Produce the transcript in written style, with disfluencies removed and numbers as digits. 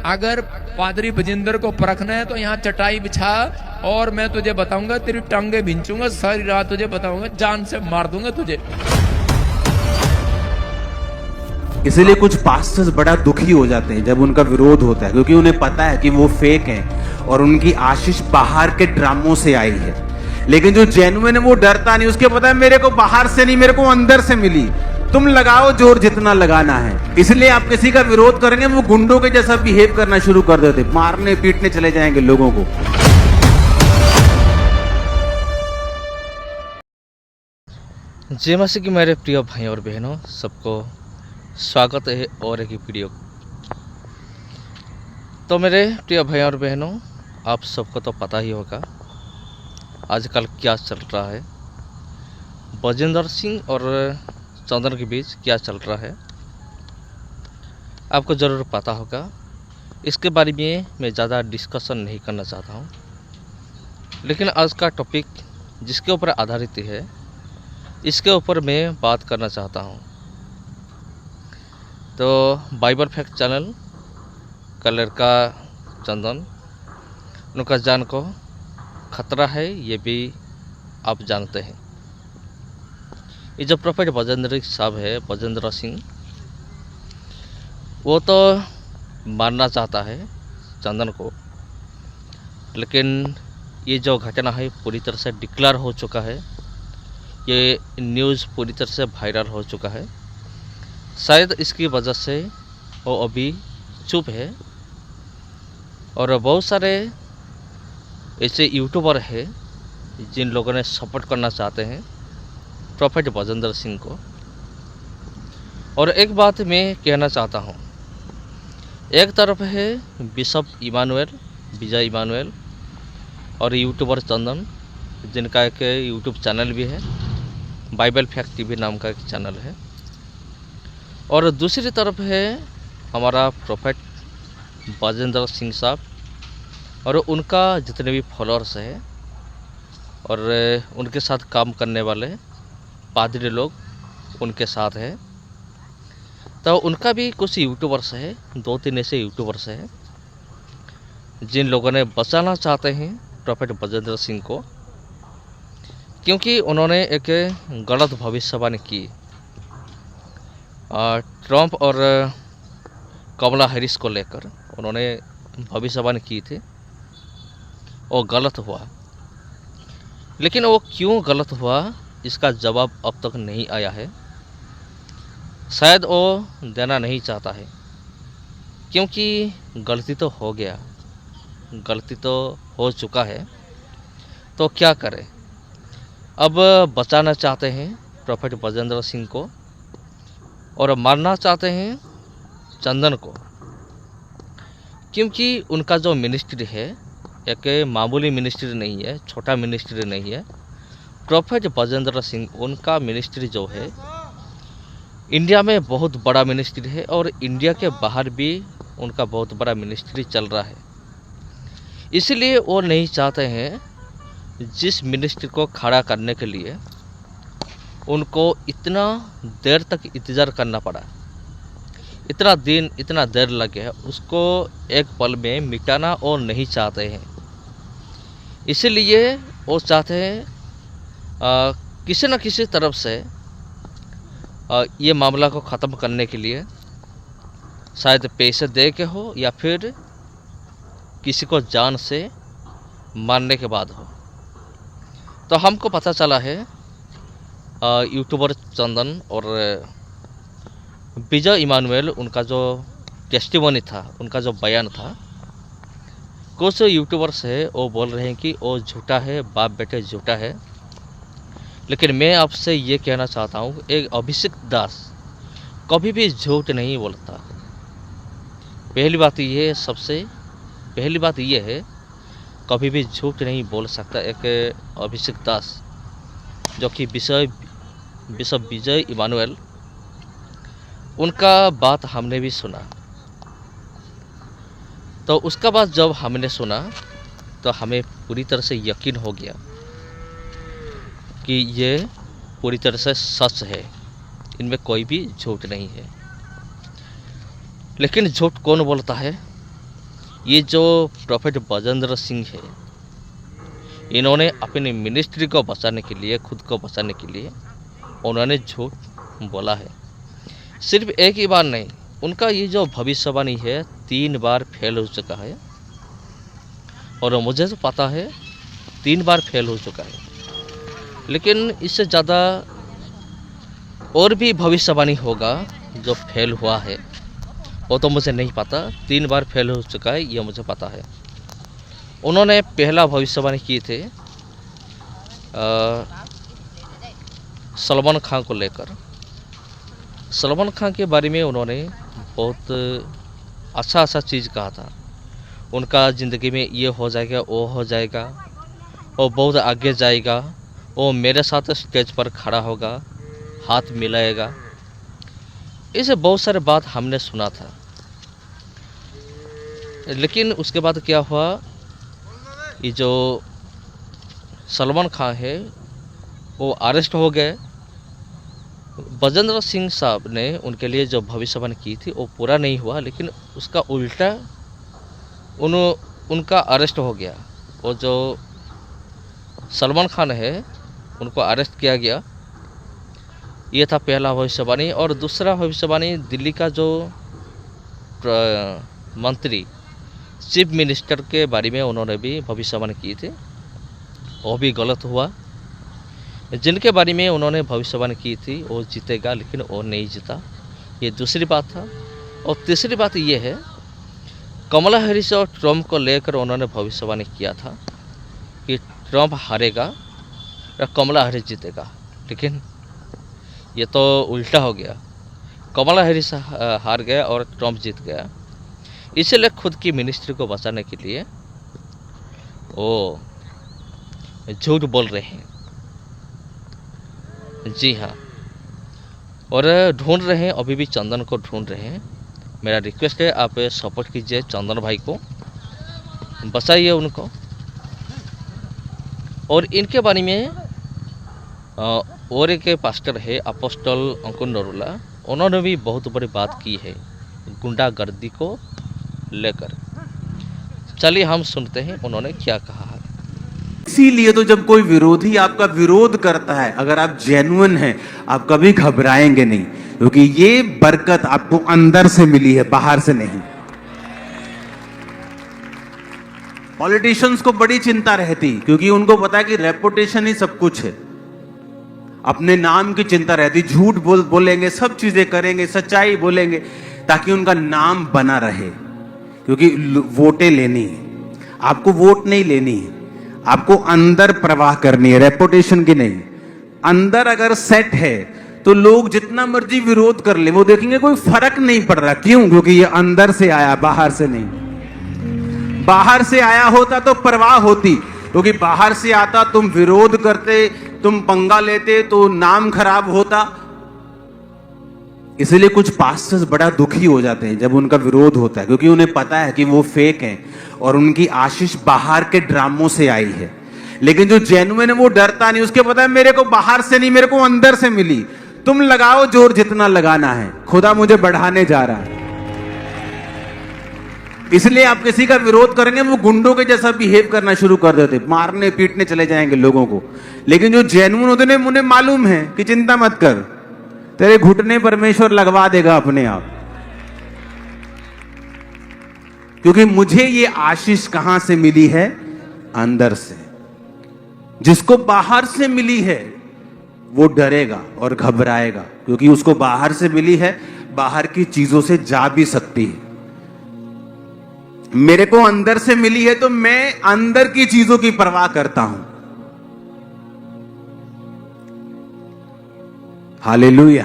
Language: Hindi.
अगर पादरी भजिंदर को परखना है तो यहाँ चटाई बिछा और मैं तुझे बताऊंगा, तेरी टांगे भिंचूंगा, सारी रात तुझे बताऊंगा, जान से मार दूंगा तुझे। इसीलिए कुछ पास्टर्स बड़ा दुखी हो जाते हैं जब उनका विरोध होता है, क्योंकि उन्हें पता है कि वो फेक हैं और उनकी आशीष बाहर के ड्रामों से आई है। लेकिन जो जेन्युइन है वो डरता नहीं, उसके पता है मेरे को बाहर से नहीं, मेरे को अंदर से मिली। तुम लगाओ जोर जितना लगाना है। इसलिए आप किसी का विरोध करेंगे वो गुंडों के जैसा बिहेव करना शुरू कर देते, मारने पीटने चले जाएंगे लोगों को। जय मसीह की मेरे प्रिय भाई और बहनों, सबको स्वागत है और एक वीडियो। तो मेरे प्रिय भाई और बहनों, आप सबको तो पता ही होगा आजकल क्या चल रहा है, बजेंद्र सिंह और चंदन के बीच क्या चल रहा है, आपको ज़रूर पता होगा। इसके बारे में मैं ज़्यादा डिस्कशन नहीं करना चाहता हूँ, लेकिन आज का टॉपिक जिसके ऊपर आधारित है इसके ऊपर मैं बात करना चाहता हूँ। तो बाइबल फैक्ट चैनल का लड़का चंदन, उनका जान को खतरा है, ये भी आप जानते हैं। ये जो प्रोफेट बजेंद्र साहब है, बजेंद्र सिंह, वो तो मारना चाहता है चंदन को, लेकिन ये जो घटना है पूरी तरह से डिक्लेयर हो चुका है, ये न्यूज़ पूरी तरह से वायरल हो चुका है। शायद इसकी वजह से वो अभी चुप है। और बहुत सारे ऐसे यूट्यूबर हैं जिन लोगों ने सपोर्ट करना चाहते हैं प्रोफेट बजेंद्र सिंह को। और एक बात मैं कहना चाहता हूँ, एक तरफ है बिशप इमानुएल, विजय इमानुएल, और यूट्यूबर चंदन, जिनका एक यूट्यूब चैनल भी है, बाइबल फैक्ट टीवी नाम का एक चैनल है। और दूसरी तरफ है हमारा प्रोफेट बजेंद्र सिंह साहब और उनका जितने भी फॉलोअर्स हैं और उनके साथ काम करने वाले पादरी लोग उनके साथ हैं। तो उनका भी कुछ यूट्यूबर्स है, 2-3 ऐसे यूट्यूबर्स हैं जिन लोगों ने बचाना चाहते हैं प्रोफेट बजेंद्र सिंह को, क्योंकि उन्होंने एक गलत भविष्यवाणी की। ट्रंप और कमला हैरिस को लेकर उन्होंने भविष्यवाणी की थी, वो गलत हुआ। लेकिन वो क्यों गलत हुआ इसका जवाब अब तक नहीं आया है। शायद वो देना नहीं चाहता है, क्योंकि गलती तो हो गया, गलती तो हो चुका है, तो क्या करें। अब बचाना चाहते हैं प्रोफेट बजेंद्र सिंह को और मारना चाहते हैं चंदन को, क्योंकि उनका जो मिनिस्ट्री है एक मामूली मिनिस्ट्री नहीं है, छोटा मिनिस्ट्री नहीं है। प्रोफेट बजेंद्र सिंह, उनका मिनिस्ट्री जो है इंडिया में बहुत बड़ा मिनिस्ट्री है और इंडिया के बाहर भी उनका बहुत बड़ा मिनिस्ट्री चल रहा है। इसलिए वो नहीं चाहते हैं जिस मिनिस्ट्री को खड़ा करने के लिए उनको इतना देर तक इंतज़ार करना पड़ा, इतना दिन, इतना देर लग गया, उसको एक पल में मिटाना और नहीं चाहते हैं। इसलिए वो चाहते हैं किसी न किसी तरफ से ये मामला को ख़त्म करने के लिए, शायद पैसे दे के हो या फिर किसी को जान से मारने के बाद हो। तो हमको पता चला है यूट्यूबर चंदन और विजय इमानुएल, उनका जो टेस्टिमनी था, उनका जो बयान था, कुछ यूट्यूबर्स है वो बोल रहे हैं कि वो झूठा है, बाप बेटे झूठा है। लेकिन मैं आपसे ये कहना चाहता हूँ, एक अभिषेक दास कभी भी झूठ नहीं बोलता। पहली बात ये है, सबसे पहली बात ये है, कभी भी झूठ नहीं बोल सकता एक अभिषेक दास, जो कि बिशप विजय इमानुएल, उनका बात हमने भी सुना। तो उसका बात जब हमने सुना तो हमें पूरी तरह से यकीन हो गया कि ये पूरी तरह से सच है, इनमें कोई भी झूठ नहीं है। लेकिन झूठ कौन बोलता है? ये जो प्रोफेट बजेंद्र सिंह है, इन्होंने अपनी मिनिस्ट्री को बचाने के लिए, खुद को बचाने के लिए उन्होंने झूठ बोला है। सिर्फ एक ही बार नहीं, उनका ये जो भविष्यवाणी है 3 बार फेल हो चुका है, और मुझे तो पता है 3 बार फेल हो चुका है। लेकिन इससे ज़्यादा और भी भविष्यवाणी होगा जो फेल हुआ है, वो तो मुझे नहीं पता। 3 बार फेल हो चुका है ये मुझे पता है। उन्होंने पहला भविष्यवाणी की थे सलमान खान को लेकर। सलमान खान के बारे में उन्होंने बहुत अच्छा चीज़ कहा था। उनका ज़िंदगी में ये हो जाएगा, वो हो जाएगा, वो बहुत आगे जाएगा, वो मेरे साथ स्टेज पर खड़ा होगा, हाथ मिलाएगा। ऐसे बहुत सारे बात हमने सुना था। लेकिन उसके बाद क्या हुआ, ये जो सलमान खान है वो अरेस्ट हो गए। बजेंद्र सिंह साहब ने उनके लिए जो भविष्यवाणी की थी वो पूरा नहीं हुआ, लेकिन उसका उल्टा उनका अरेस्ट हो गया। वो जो सलमान खान है उनको अरेस्ट किया गया। ये था पहला भविष्यवाणी। और दूसरा भविष्यवाणी, दिल्ली का जो मंत्री, चीफ मिनिस्टर के बारे में उन्होंने भी भविष्यवाणी की थी, वो भी गलत हुआ। जिनके बारे में उन्होंने भविष्यवाणी की थी वो जीतेगा, लेकिन वो नहीं जीता। ये दूसरी बात था। और तीसरी बात ये है, कमला हैरिस और ट्रम्प को लेकर उन्होंने भविष्यवाणी किया था कि ट्रम्प हारेगा या कमला हैरिस जीतेगा, लेकिन ये तो उल्टा हो गया। कमला हैरिस हार गया और ट्रम्प जीत गया। इसलिए खुद की मिनिस्ट्री को बचाने के लिए वो झूठ बोल रहे हैं। जी हाँ, और ढूंढ रहे हैं, अभी भी चंदन को ढूंढ रहे हैं। मेरा रिक्वेस्ट है, आप सपोर्ट कीजिए चंदन भाई को, बचाइए उनको। और इनके बारे में और एक पास्टर है अपोस्टल अंकुर नरूला, उन्होंने भी बहुत बड़ी बात की है गुंडागर्दी को लेकर। चलिए हम सुनते हैं उन्होंने क्या कहा है। इसीलिए तो जब कोई विरोधी आपका विरोध करता है, अगर आप जेन्युइन हैं, आप कभी घबराएंगे नहीं, क्योंकि ये बरकत आपको अंदर से मिली है, बाहर से नहीं। पॉलिटिशियंस को बड़ी चिंता रहती, क्योंकि उनको पता है कि रेपुटेशन ही सब कुछ है। अपने नाम की चिंता रहती, झूठ बोलेंगे, सब चीजें करेंगे, सच्चाई बोलेंगे, ताकि उनका नाम बना रहे। क्योंकि वोटें लेनी है, आपको वोट नहीं लेनी है, आपको अंदर प्रवाह करनी है, रेपुटेशन की नहीं। अंदर अगर सेट है तो लोग जितना मर्जी विरोध कर ले, वो देखेंगे कोई फर्क नहीं पड़ रहा। क्यों? क्योंकि ये अंदर से आया, बाहर से नहीं। बाहर से आया होता तो परवाह होती, क्योंकि बाहर से आता, तुम विरोध करते, तुम पंगा लेते तो नाम खराब होता। इसलिए कुछ पास्टर्स बड़ा दुखी हो जाते हैं जब उनका विरोध होता है, क्योंकि उन्हें पता है कि वो फेक हैं और उनकी आशीष बाहर के ड्रामों से आई है। लेकिन जो जेन्युइन है वो डरता नहीं, उसके पता है मेरे को बाहर से नहीं, मेरे को अंदर से मिली। तुम लगाओ जोर जितना लगाना है, खुदा मुझे बढ़ाने जा रहा है। इसलिए आप किसी का विरोध करेंगे, वो गुंडों के जैसा बिहेव करना शुरू कर देते, मारने पीटने चले जाएंगे लोगों को। लेकिन जो जेन्युइन होते हैं, उन्हें मालूम है कि चिंता मत कर, तेरे घुटने परमेश्वर लगवा देगा अपने आप। क्योंकि मुझे ये आशीष कहां से मिली है? अंदर से। जिसको बाहर से मिली है वो डरेगा और घबराएगा, क्योंकि उसको बाहर से मिली है, बाहर की चीजों से जा भी सकती है। मेरे को अंदर से मिली है तो मैं अंदर की चीजों की परवाह करता हूं। हालेलुया।